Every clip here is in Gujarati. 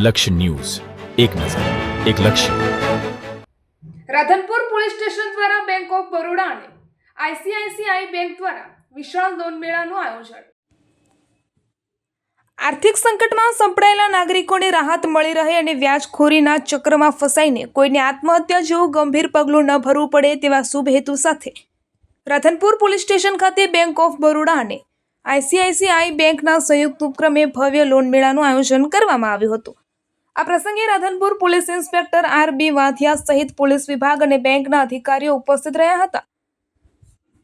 લક્ષ્ય ન્યૂઝ, એક નજર, એક લક્ષ્ય. રાધનપુર પોલીસ સ્ટેશન દ્વારા બેંક ઓફ બરોડા અને આઈસીઆઈસીઆઈ બેંક દ્વારા વિશાળ લોન મેળાનું આયોજન. આર્થિક સંકટમાં સંપડાયેલા નાગરિકોને રાહત મળી રહે અને વ્યાજખોરીના ચક્રમાં ફસાઈને કોઈને આત્મહત્યા જેવું ગંભીર પગલું ન ભરવું પડે તેવા શુભ હેતુ સાથે રાધનપુર પોલીસ સ્ટેશન ખાતે બેંક ઓફ બરોડા અને આઈસીઆઈસીઆઈ બેંકના સંયુક્ત ઉપક્રમે ભવ્ય લોન મેળાનું આયોજન કરવામાં આવ્યું હતું. આ પ્રસંગે રાધનપુર પોલીસ ઇન્સ્પેક્ટર આર.બી. વાધિયા સહિત પોલીસ વિભાગ અને બેંકના અધિકારીઓ ઉપસ્થિત રહ્યા હતા.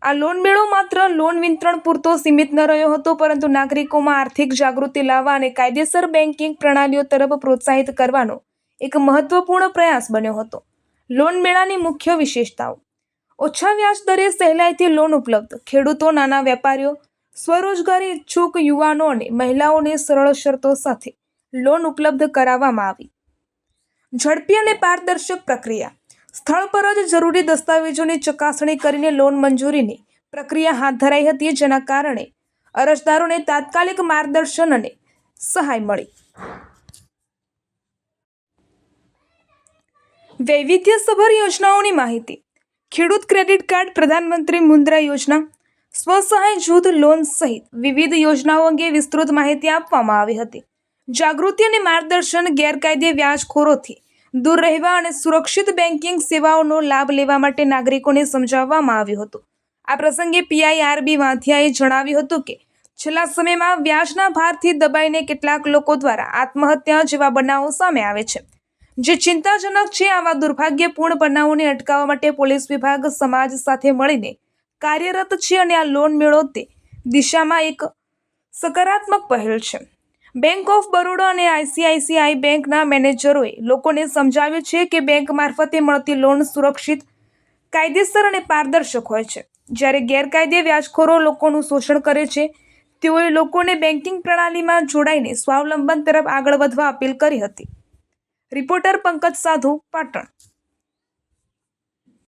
આ લોન મેળો માત્ર લોન વિતરણ પૂરતો સીમિત ન રહ્યો હતો, પરંતુ નાગરિકોમાં આર્થિક જાગૃતિ લાવવા અને કાયદેસર બેન્કિંગ પ્રણાલીઓ તરફ પ્રોત્સાહિત કરવાનો એક મહત્વપૂર્ણ પ્રયાસ બન્યો હતો. લોન મેળાની મુખ્ય વિશેષતાઓ: ઓછા વ્યાજ દરે સહેલાઈથી લોન ઉપલબ્ધ, ખેડૂતો, નાના વેપારીઓ, સ્વરોજગારી ઇચ્છુક યુવાનો અને મહિલાઓને સરળ શરતો સાથે લોન ઉપલબ્ધ કરાવવામાં આવી. ઝડપી અને પારદર્શક પ્રક્રિયા: સ્થળ પર જ જરૂરી દસ્તાવેજોની ચકાસણી કરીને લોન મંજૂરીની પ્રક્રિયા હાથ ધરાઈ હતી, જેના કારણે અરજદારોને તાત્કાલિક માર્ગદર્શન અને સહાય મળી. વૈવિધ્યસભર યોજનાઓની માહિતી: ખેડૂત ક્રેડિટ કાર્ડ, પ્રધાનમંત્રી મુદ્રા યોજના, સ્વસહાય જૂથ લોન સહિત વિવિધ યોજનાઓ અંગે વિસ્તૃત માહિતી આપવામાં આવી હતી. જાગૃતિ અને માર્ગદર્શન: ગેરકાયદે વ્યાજખોરોથી દૂર રહેવા અને સુરક્ષિત બેન્કિંગ સેવાઓનો લાભ લેવા માટે નાગરિકોને સમજાવવામાં આવ્યું હતું. આ પ્રસંગે પીઆઈ આર.બી. વાધિયાએ જણાવ્યું હતું કે છેલ્લા સમયમાં વ્યાજના ભારથી દબાઈને કેટલાક લોકો દ્વારા આત્મહત્યા જેવા બનાવો સામે આવે છે, જે ચિંતાજનક છે. આવા દુર્ભાગ્યપૂર્ણ બનાવોને અટકાવવા માટે પોલીસ વિભાગ સમાજ સાથે મળીને કાર્યરત છે અને આ લોન મેળો તે દિશામાં એક સકારાત્મક પહેલ છે. બેંક ઓફ બરોડા અને આઈસીઆઈસીઆઈ બેંકના મેનેજરોએ લોકોને સમજાવ્યું છે કે બેંક મારફતે મળતી લોન સુરક્ષિત, કાયદેસર અને પારદર્શક હોય છે. જ્યારે ગેરકાયદે વ્યાજખોરો લોકોનું શોષણ કરે છે, તેઓએ લોકોને બેન્કિંગ પ્રણાલીમાં જોડાઈને સ્વાવલંબન તરફ આગળ વધવા અપીલ કરી હતી. રિપોર્ટર પંકજ સાધુ, પાટણ.